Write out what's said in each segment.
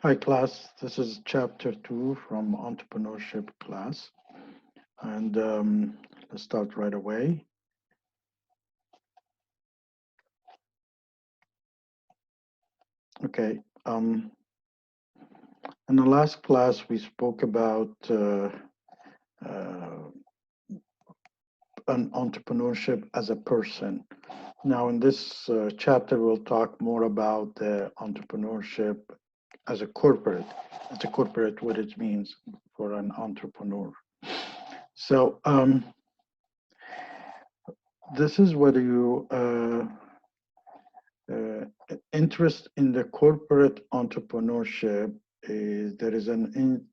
Hi class, this is chapter 2 from Entrepreneurship class, and let's start right away. Okay, in the last class we spoke about uh, an entrepreneurship as a person. Now in this chapter we'll talk more about the entrepreneurship as a corporate, what it means for an entrepreneur. So this is whether you interest in the corporate entrepreneurship is there is an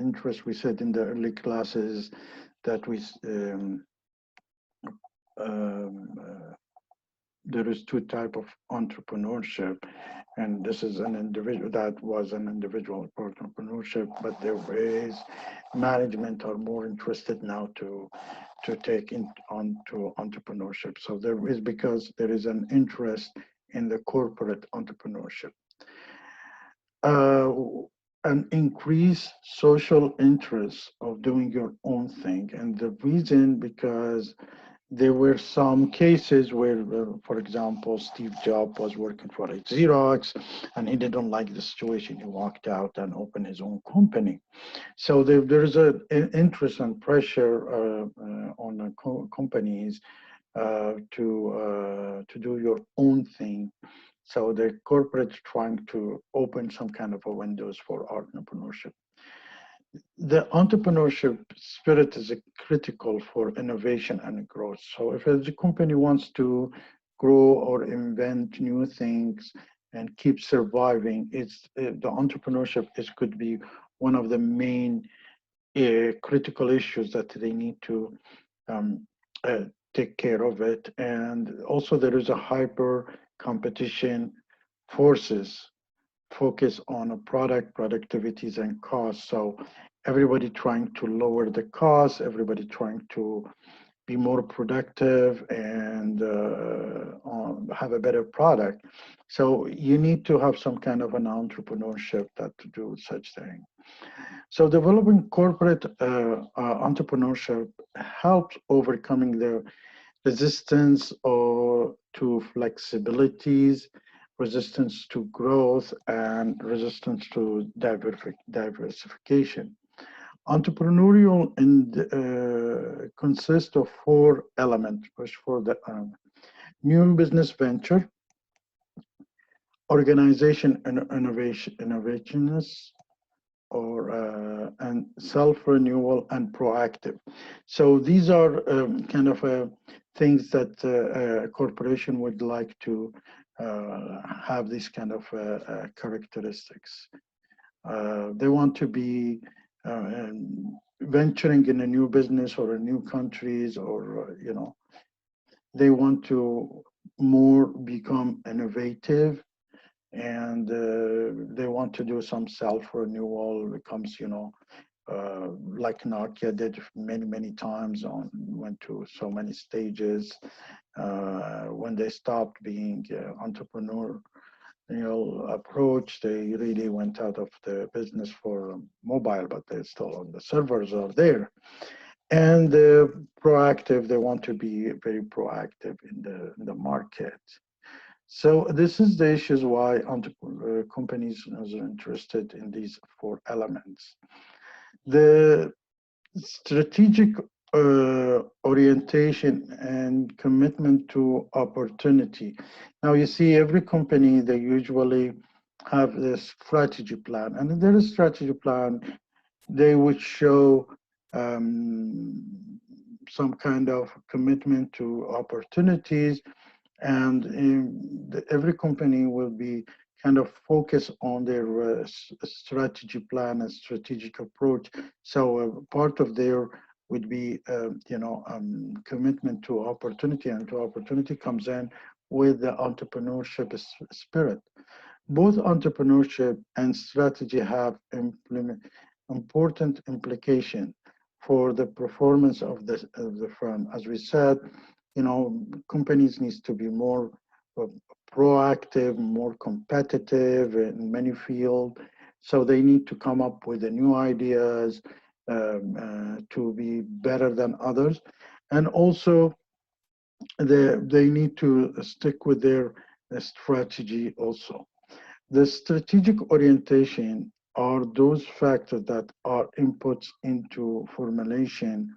interest. We said in the early classes that there is two type of entrepreneurship, and this is an individual that was an individual entrepreneurship, but there is management are more interested now to take on to entrepreneurship. So there is because there is an interest in the corporate entrepreneurship. Uh, an increased social interest of doing your own thing. And the reason because there were some cases where, for example, Steve Jobs was working for a Xerox and he didn't like the situation. He walked out and opened his own company. So there is an interest and pressure on companies to do your own thing. So the corporates trying to open some kind of a windows for entrepreneurship. The entrepreneurship spirit is critical for innovation and growth. So if a company wants to grow or invent new things and keep surviving, the entrepreneurship is could be one of the main critical issues that they need to um, uh, take care of it. And also there is a hyper competition forces focus on a product, productivities, and costs. So everybody trying to lower the cost, everybody trying to be more productive and have a better product. So you need to have some kind of an entrepreneurship that to do such thing. So developing corporate entrepreneurship helps overcoming the resistance or to flexibilities, resistance to growth, and resistance to diversification. Entrepreneurial consists of four elements. First, for the new business venture, organization and innovationness, or and self-renewal and proactive. So these are kind of things that a corporation would like to have these kind of characteristics. They want to be venturing in a new business or a new countries, or they want to more become innovative, and they want to do some self-renewal. Becomes like Nokia did many times, on went to so many stages. When they stopped being entrepreneurial approach, they really went out of the business for mobile, but they're still on the servers are there. And proactive, they want to be very proactive in the market. So this is the issues why companies are interested in these four elements. The strategic orientation and commitment to opportunity. Now you see every company, they usually have this strategy plan, and in their strategy plan, they would show some kind of commitment to opportunities, and every company will be kind of focused on their strategy plan and strategic approach. So part of their would be, commitment to opportunity, and to opportunity comes in with the entrepreneurship spirit. Both entrepreneurship and strategy have important implication for the performance of the firm. As we said, companies needs to be more uh, proactive, more competitive in many fields, So they need to come up with the new ideas to be better than others. And also, they need to stick with their strategy also. The strategic orientation are those factors that are inputs into formulation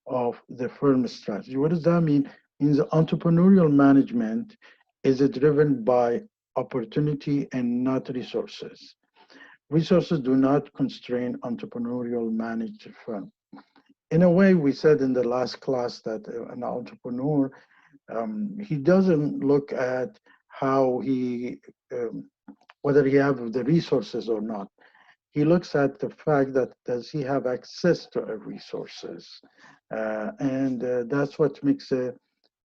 of the firm strategy. What does that mean? In the entrepreneurial management, is it driven by opportunity and not resources? Resources do not constrain entrepreneurial managed firm. In a way, we said in the last class that an entrepreneur, he doesn't look at how um, whether he have the resources or not. He looks at the fact that does he have access to resources, and that's what makes a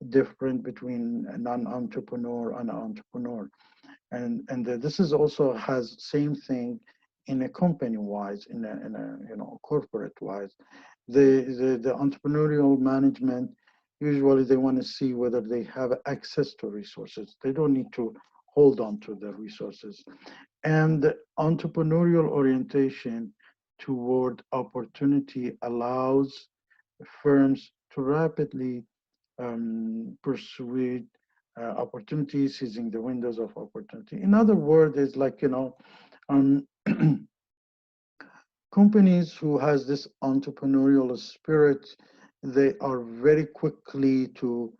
difference between a non-entrepreneur and an entrepreneur. And this is also has same thing in a company wise, in a corporate wise. The entrepreneurial management, usually they want to see whether they have access to resources. They don't need to hold on to the resources. And entrepreneurial orientation toward opportunity allows firms to rapidly pursue opportunities, seizing the windows of opportunity. In other words, it's like, um, companies who has this entrepreneurial spirit, they are very quickly to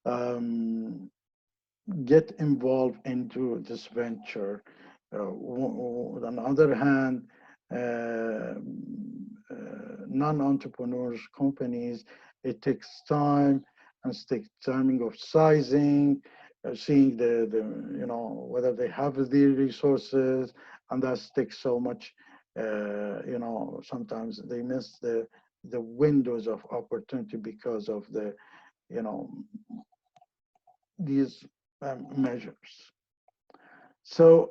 um, get involved into this venture. On the other hand, uh, non-entrepreneurs companies, it takes time and it takes timing of sizing, seeing whether they have the resources, and that takes so much. Sometimes they miss the windows of opportunity because of you know these measures. So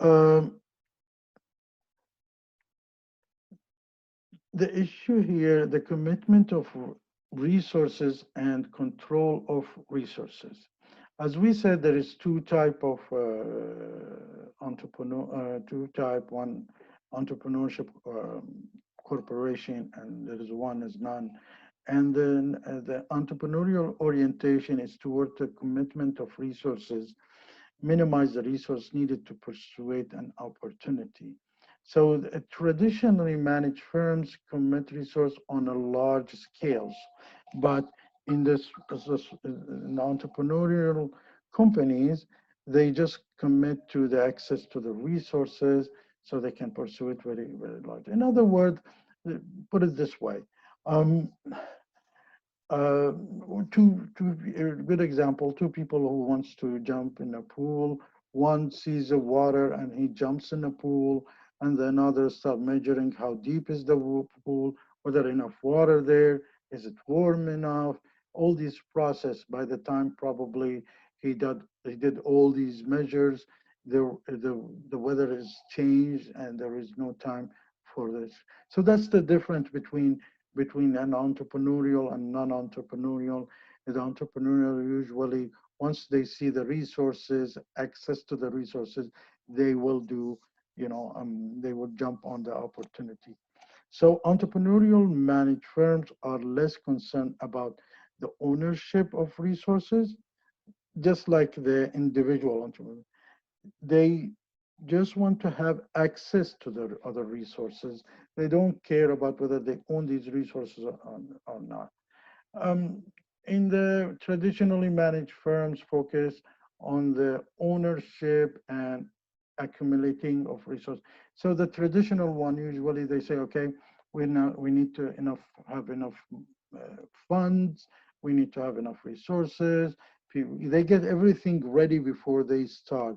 the issue here, the commitment of resources and control of resources. As we said, there is two type of two type, one entrepreneurship corporation, and there is one is none. And then the entrepreneurial orientation is toward the commitment of resources, minimize the resource needed to persuade an opportunity. So traditionally managed firms commit resource on a large scales, but in in entrepreneurial companies, they just commit to the access to the resources so they can pursue it very, very large. In other words, put it this way. Um, uh, two a good example, two people who wants to jump in a pool. One sees the water and he jumps in the pool, and the other start measuring how deep is the pool, whether enough water there, is it warm enough, all these process. By the time probably he did all these measures, the weather is changed and there is no time for this. So that's the difference between an entrepreneurial and non-entrepreneurial. The entrepreneurial usually, once they see the resources, access to the resources, they will do, they will jump on the opportunity. So entrepreneurial managed firms are less concerned about the ownership of resources, just like the individual entrepreneur. They just want to have access to the other resources. They don't care about whether they own these resources or not. Um, in the traditionally managed firms focus on the ownership and accumulating of resources. So the traditional one, usually they say, okay, we need to have enough funds, we need to have enough resources. They get everything ready before they start.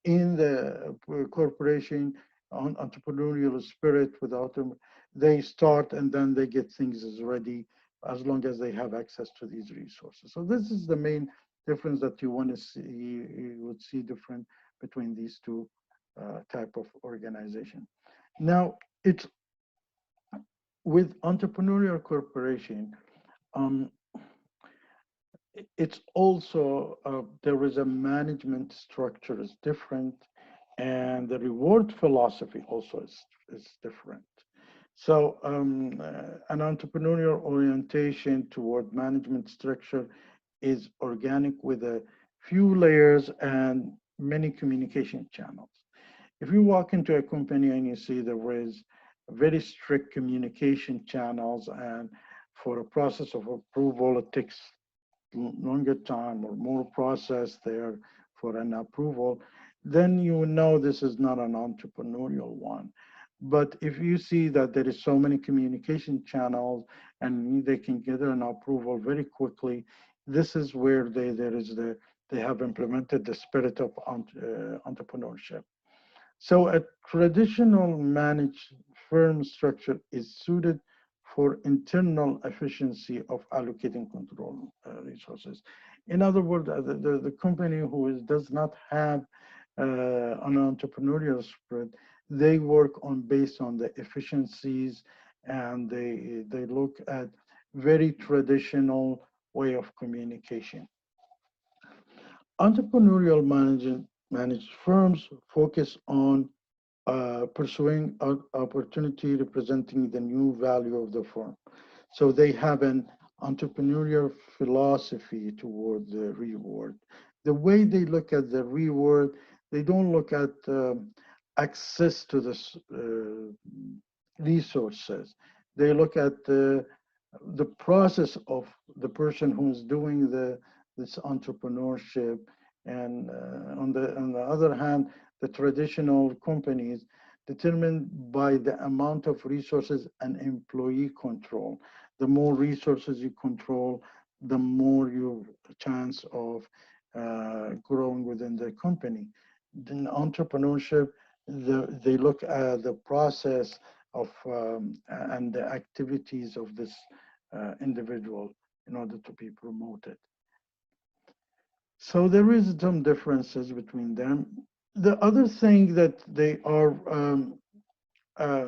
In the corporation, on entrepreneurial spirit, without them, they start and then they get things as ready as long as they have access to these resources. So this is the main difference that you want to see, you would see different between these two type of organization. Now, it's with entrepreneurial corporation, um, it's also there is a management structure is different. and the reward philosophy also is different. So an entrepreneurial orientation toward management structure is organic with a few layers and many communication channels. If you walk into a company and you see there is very strict communication channels, and for a process of approval, it takes longer time or more process there for an approval, then you know this is not an entrepreneurial one. But if you see that there is so many communication channels and they can get an approval very quickly, this is where they have implemented the spirit of entrepreneurship. So a traditional managed firm structure is suited for internal efficiency of allocating control resources. In other words, the company who does not have an entrepreneurial spirit, they work on based on the efficiencies, and they look at very traditional way of communication. Entrepreneurial managed firms focus on pursuing opportunity representing the new value of the firm. So they have an entrepreneurial philosophy toward the reward. The way they look at the reward, they don't look at access to the resources. They look at the process of the person who's doing this entrepreneurship. And on the other hand, the traditional companies determined by the amount of resources and employee control. The more resources you control, the more your chance of growing within the company. In entrepreneurship, they look at the process of and the activities of this individual in order to be promoted. So there is some differences between them. The other thing that they are, uh,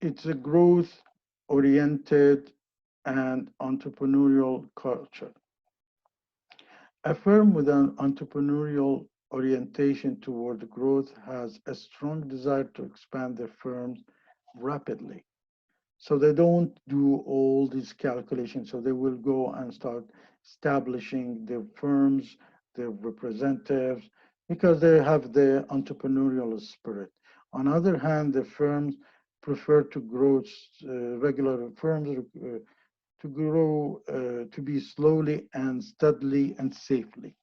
it's a growth oriented and entrepreneurial culture. A firm with an entrepreneurial orientation toward growth has a strong desire to expand their firms rapidly. So they don't do all these calculations. So they will go and start establishing their firms, their representatives, because they have the entrepreneurial spirit. On the other hand, the firms prefer to grow, regular firms to grow, to be slowly and steadily and safely.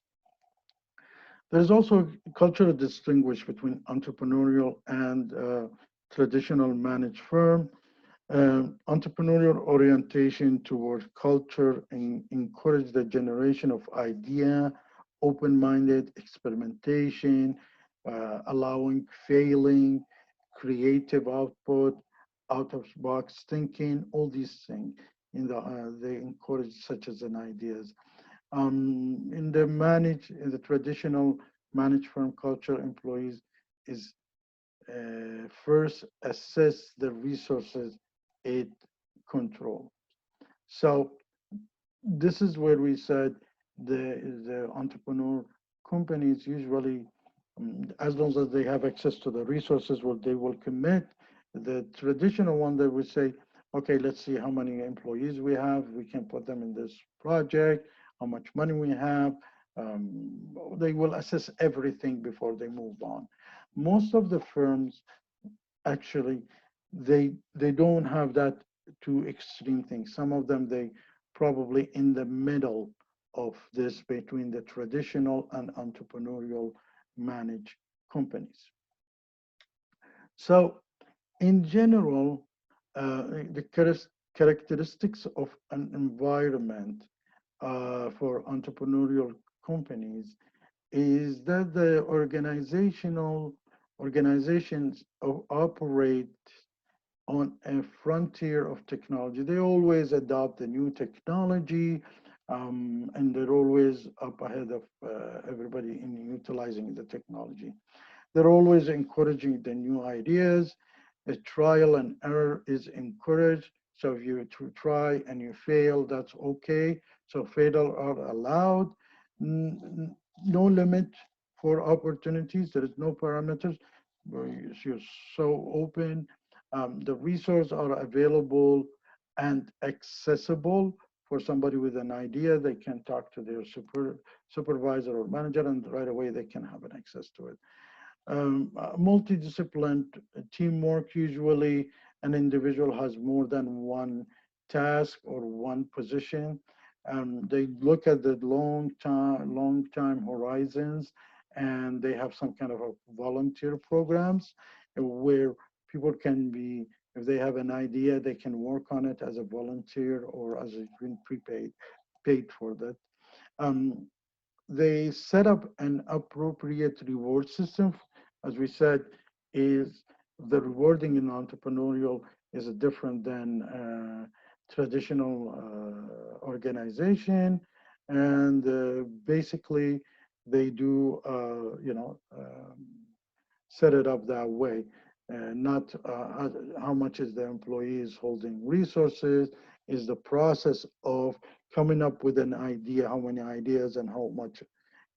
There's also a cultural distinguish between entrepreneurial and traditional managed firm. Entrepreneurial orientation toward culture and encourage the generation of idea, open-minded experimentation, allowing failing, creative output, out-of-box thinking, all these things. They encourage such as an ideas. In the traditional managed firm culture, employees is first assess the resources it control. So this is where we said the entrepreneur companies usually, as long as they have access to the resources, they will commit. The traditional one, they would say, okay, let's see how many employees we have. We can put them in this project, how much money we have. They will assess everything before they move on. Most of the firms actually they don't have that two extreme things. Some of them they probably in the middle of this between the traditional and entrepreneurial managed companies. So in general, the characteristics of an environment for entrepreneurial companies is that the organizations operate on a frontier of technology. They always adopt the new technology, and they're always up ahead of everybody in utilizing the technology. They're always encouraging the new ideas. The trial and error is encouraged. So if you try and you fail, that's okay. So failure are allowed. No limit for opportunities. There is no parameters. You're so open. The resources are available and accessible for somebody with an idea. They can talk to their supervisor or manager, and right away they can have an access to it. Multidisciplined teamwork, usually an individual has more than one task or one position. They look at the long time horizons, and they have some kind of a volunteer programs where people can be, if they have an idea, they can work on it as a volunteer or as a being paid for that. Um, they set up an appropriate reward system. As we said, is the rewarding in entrepreneurial is different than traditional organization, and basically they do set it up that way. Not how much is the employees holding resources, is the process of coming up with an idea, how many ideas and how much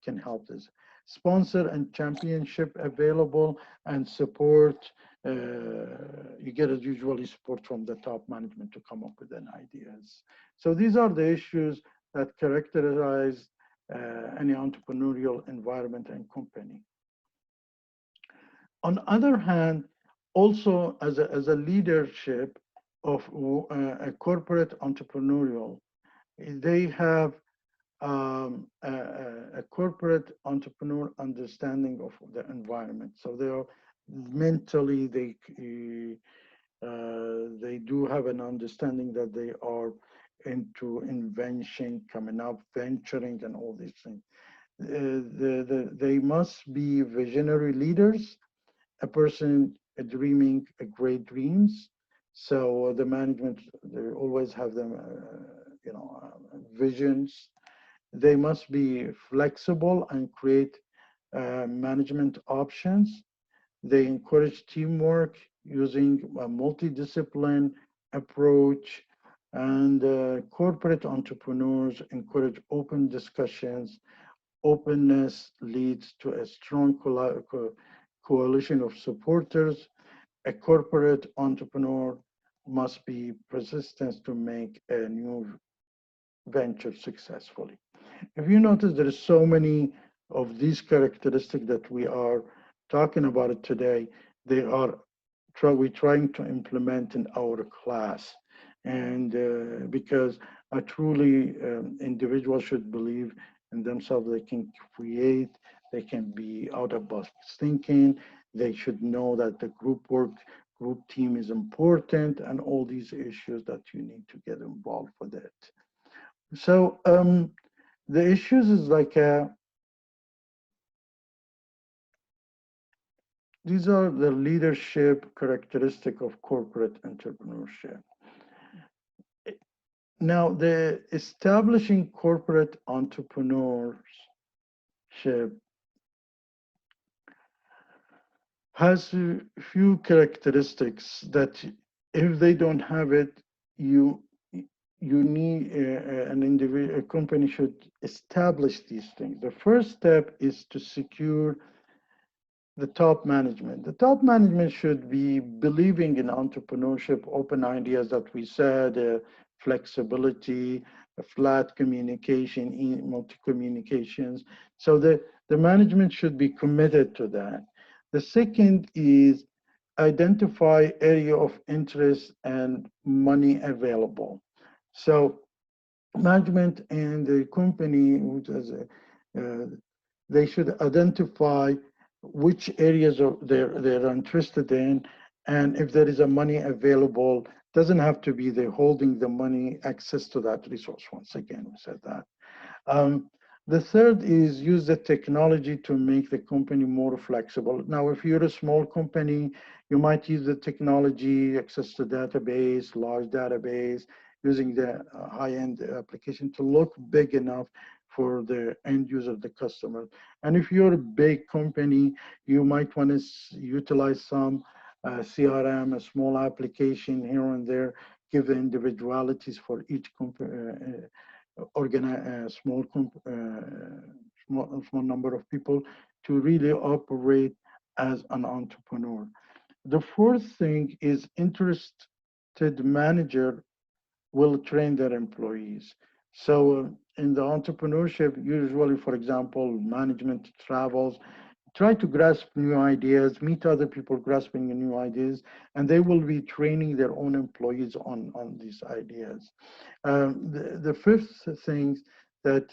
can help this. Sponsor and championship available, and support. You get usually support from the top management to come up with an ideas. So these are the issues that characterize any entrepreneurial environment and company. On the other hand, also as a leadership of a corporate entrepreneurial, they have a corporate entrepreneur understanding of the environment. So they are mentally, they do have an understanding that they are into invention, coming up, venturing, and all these things. They must be visionary leaders, a person dreaming a great dreams. So the management, they always have them, visions. They must be flexible and create management options. They encourage teamwork using a multidiscipline approach, and corporate entrepreneurs encourage open discussions. Openness leads to a strong coalition of supporters. A corporate entrepreneur must be persistent to make a new venture successfully. If you notice, there is so many of these characteristics that we are talking about it today. They are we're trying to implement in our class, and because a truly individual should believe in themselves, they can create, they can be out of box thinking. They should know that the group work, group team is important, and all these issues that you need to get involved with it. So the issues is like these are the leadership characteristic of corporate entrepreneurship. Now, the establishing corporate entrepreneurship has a few characteristics that if they don't have it, you need an individual, a company should establish these things. The first step is to secure the top management. The top management should be believing in entrepreneurship, open ideas that we said, flexibility, flat communication, multi-communications. So the management should be committed to that. The second is identify area of interest and money available. So management and the company, which is they should identify which areas they're interested in, and if there is a money available, doesn't have to be they're holding the money, access to that resource. Once again, we said that. The third is use the technology to make the company more flexible. Now, if you're a small company, you might use the technology, access to database, large database, using the high-end application to look big enough for the end user, the customer. And if you're a big company, you might want to utilize some CRM, a small application here and there, give the individualities for each small number of people to really operate as an entrepreneur. The fourth thing is interested manager will train their employees. So in the entrepreneurship, usually, for example, management travels, try to grasp new ideas, meet other people grasping new ideas, and they will be training their own employees on these ideas. The fifth thing that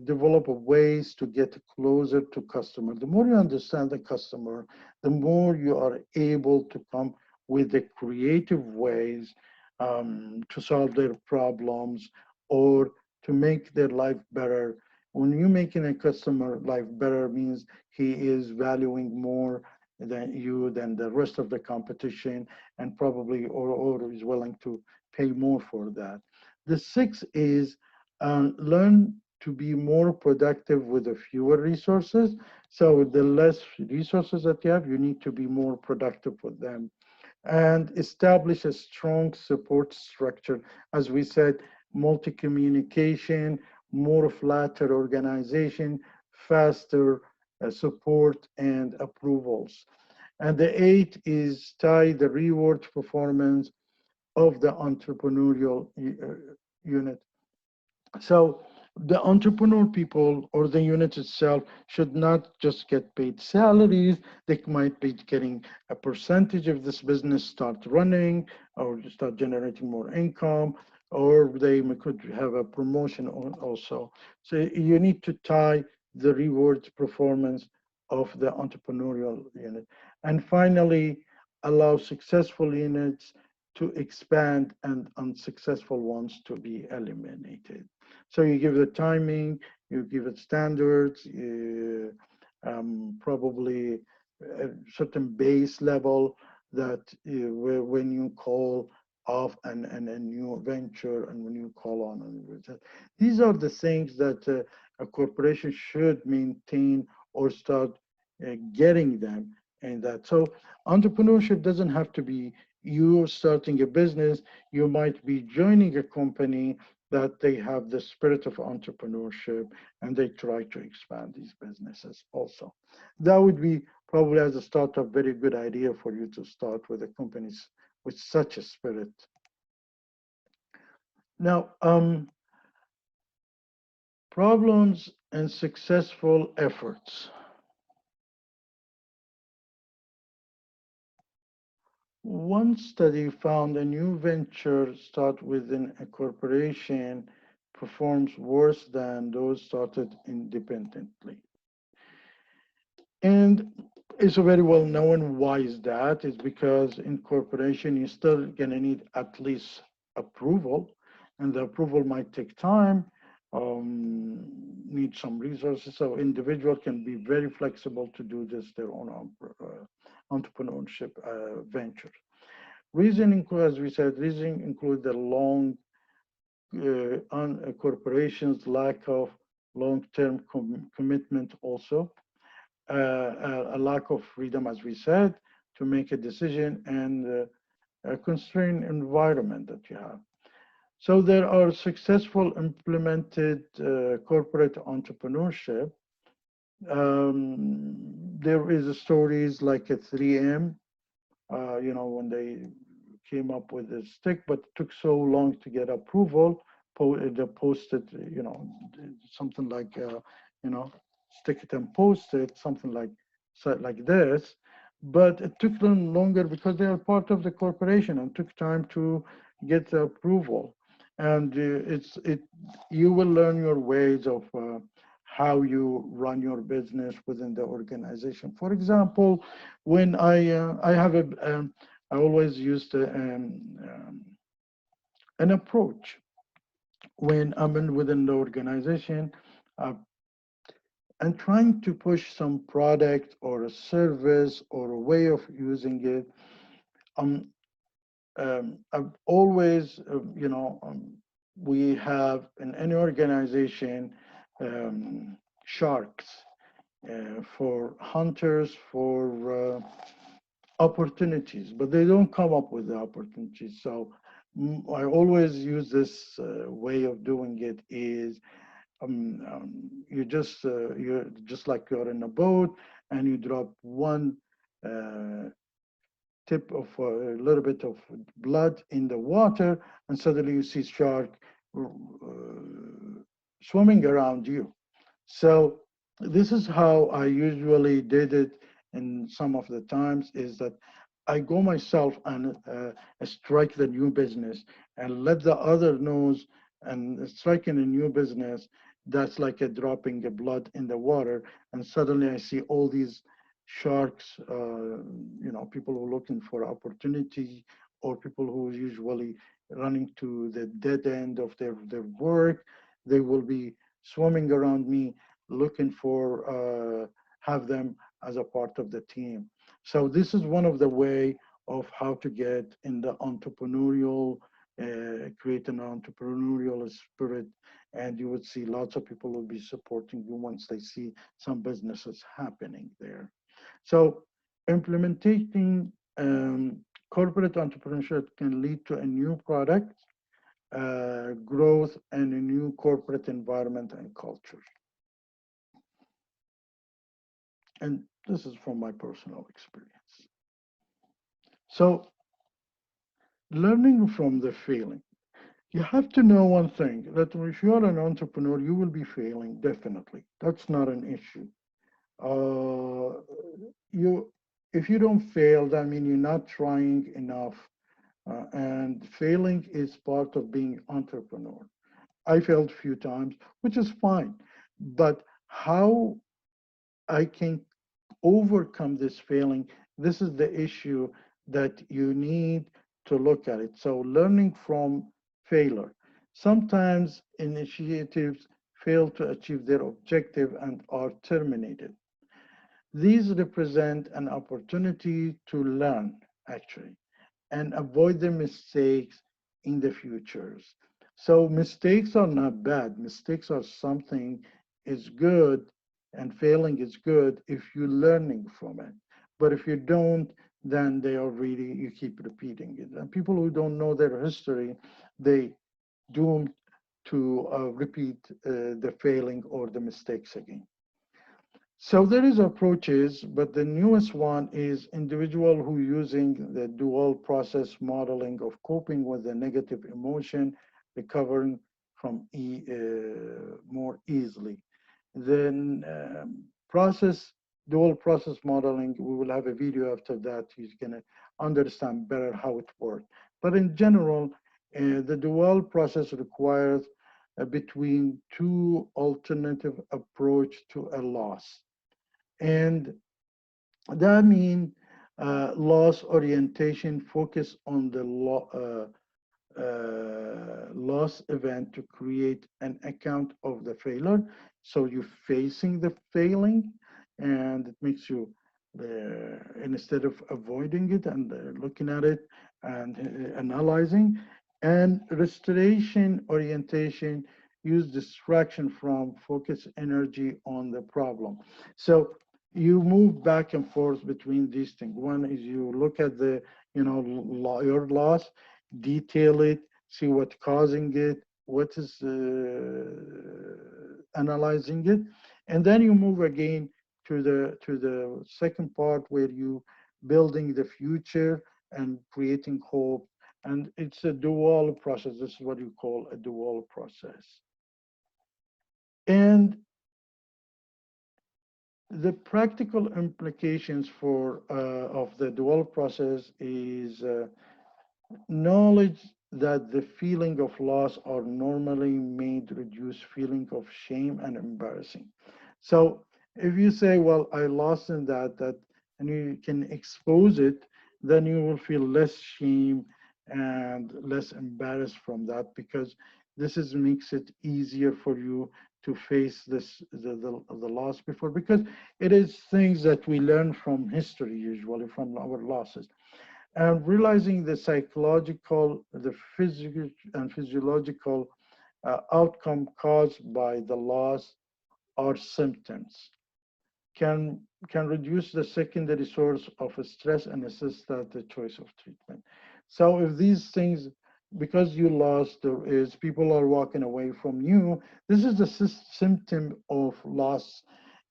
develop ways to get closer to customer. The more you understand the customer, the more you are able to come with the creative ways to solve their problems or to make their life better. When you're making a customer life better means he is valuing more than you than the rest of the competition and probably or is willing to pay more for that. The sixth is learn to be more productive with the fewer resources. So the less resources that you have, you need to be more productive with them and establish a strong support structure. As we said, multi-communication, more flatter organization, faster support and approvals. And the eighth is tie the reward performance of the entrepreneurial unit. So the entrepreneur people or the unit itself should not just get paid salaries. They might be getting a percentage if this business start running or start generating more income, or they could have a promotion also. So you need to tie the rewards performance of the entrepreneurial unit. And finally, allow successful units to expand and unsuccessful ones to be eliminated. So you give it timing, you give it standards, probably a certain base level that when you call off a new venture and when you call on a new venture. These are the things that a corporation should maintain or start getting them in that. So entrepreneurship doesn't have to be you starting a business. You might be joining a company that they have the spirit of entrepreneurship and they try to expand these businesses also. That would be probably as a startup, very good idea for you to start with a companies with such a spirit. Now, problems and successful efforts. One study found a new venture start within a corporation performs worse than those started independently. And it's very well known why is that. It's because in corporation, you're still gonna need at least approval, and the approval might take time, need some resources. So individual can be very flexible to do this, their own entrepreneurship venture. Reason include, as we said, reason include the long on corporations' lack of long-term commitment also, a lack of freedom, as we said, to make a decision and a constrained environment that you have. So there are successful implemented corporate entrepreneurship. There is stories like a 3M, when they came up with this stick, but it took so long to get approval. They posted, something like, stick it and post it, something like this. But it took them longer because they are part of the corporation and took time to get the approval. And you will learn your ways of how you run your business within the organization. For example, when I have I always used an approach when I'm within the organization and trying to push some product or a service or a way of using it. I've always, we have in any organization sharks for hunters for opportunities, but they don't come up with the opportunities. So I always use this way of doing it is you're just like you're in a boat and you drop one uh, tip of a little bit of blood in the water, and suddenly you see shark swimming around you. So this is how I usually did it. And some of the times is that I go myself and strike the new business and let the other knows, and striking a new business, that's like a dropping the blood in the water. And suddenly I see all these sharks, people who are looking for opportunity, or people who are usually running to the dead end of their work. They will be swimming around me looking for have them as a part of the team. So this is one of the way of how to get in the entrepreneurial, create an entrepreneurial spirit, and you would see lots of people will be supporting you once they see some businesses happening there. So implementing corporate entrepreneurship can lead to a new product, growth, and a new corporate environment and culture. And this is from my personal experience. So learning from the failing. You have to know one thing, that if you're an entrepreneur, you will be failing, definitely. That's not an issue. Uh, you, if you don't fail, that means you're not trying enough. And failing is part of being entrepreneur. I failed a few times, which is fine. But how I can overcome this failing, this is the issue that you need to look at it. So learning from failure. Sometimes initiatives fail to achieve their objective and are terminated. These represent an opportunity to learn, actually, and avoid the mistakes in the futures. So mistakes are not bad. Mistakes are something is good, and failing is good if you're learning from it. But if you don't, then they are really, you keep repeating it. And people who don't know their history, they doomed to repeat the failing or the mistakes again. So there is approaches, but the newest one is individual who using the dual process modeling of coping with the negative emotion, recovering from more easily. Then dual process modeling, we will have a video after that. You're gonna understand better how it works. But in general, the dual process requires between two alternative approach to a loss. And that means loss orientation, focus on the loss event to create an account of the failure. So you're facing the failing, and it makes you, instead of avoiding it and looking at it and analyzing. And restoration orientation, use distraction from focus energy on the problem. So you move back and forth between these things. One is you look at the, your loss, detail it, see what's causing it, what is analyzing it, and then you move again to the second part where you building the future and creating hope. And it's a dual process. This is what you call a dual process. And the practical implications for of the dual process is knowledge that the feeling of loss are normally made reduce feeling of shame and embarrassing. So if you say, well, I lost in that, and you can expose it, then you will feel less shame and less embarrassed from that, because this is makes it easier for you to face the loss before, because it is things that we learn from history, usually from our losses. And realizing the psychological, the physical and physiological outcome caused by the loss or symptoms can reduce the secondary source of stress and assist at the choice of treatment. So if these things, because you lost, there is people are walking away from you, this is the symptom of loss,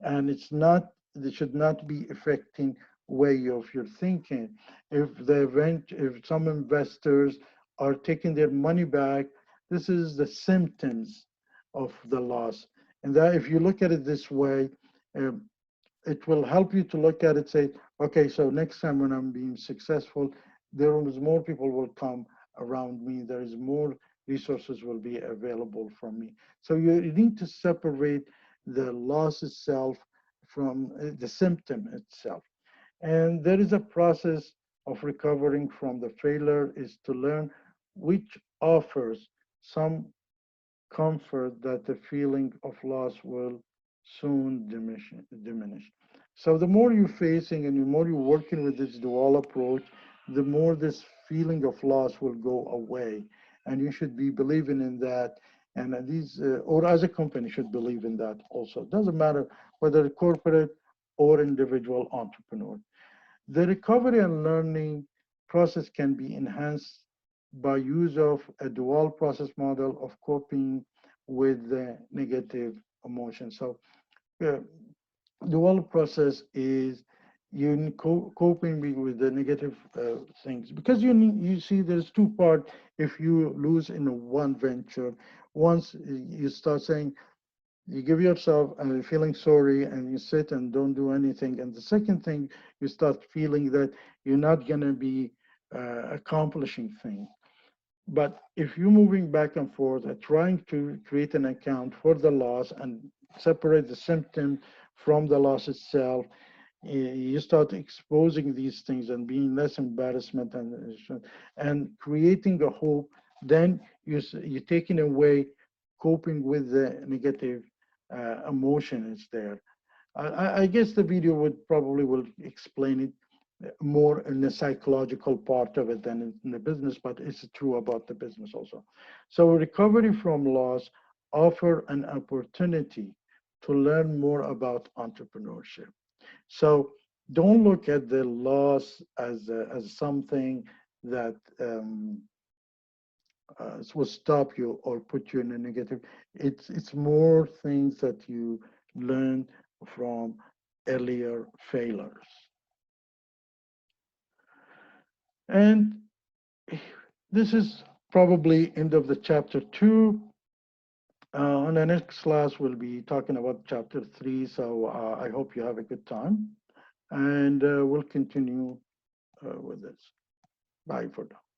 and it's not they should not be affecting way of your thinking. If some investors are taking their money back, this is the symptoms of the loss. And that if you look at it this way, uh, it will help you to look at it, say, okay, so next time when I'm being successful, there is more people will come around me. There is more resources will be available from me. So you need to separate the loss itself from the symptom itself. And there is a process of recovering from the failure is to learn which offers some comfort that the feeling of loss will soon diminish. So the more you're facing and the more you're working with this dual approach, the more this feeling of loss will go away. And you should be believing in that. And or as a company should believe in that also. It doesn't matter whether corporate or individual entrepreneur. The recovery and learning process can be enhanced by use of a dual process model of coping with the negative emotion. So, uh, dual process is you coping with the negative things because you see there's two part. If you lose in one venture, once you start saying you give yourself feeling sorry and you sit and don't do anything, and the second thing you start feeling that you're not going to be accomplishing things. But if you're moving back and forth and trying to create an account for the loss and separate the symptom from the loss itself, you start exposing these things and being less embarrassment and creating a hope. Then you're taking away coping with the negative emotion is there. I guess the video would probably will explain it more in the psychological part of it than in the business, but it's true about the business also. So recovery from loss offer an opportunity to learn more about entrepreneurship. So don't look at the loss as something that will stop you or put you in a negative. It's more things that you learn from earlier failures. And this is probably end of the chapter 2. On the next class, we'll be talking about chapter 3. So I hope you have a good time, and we'll continue with this. Bye for now.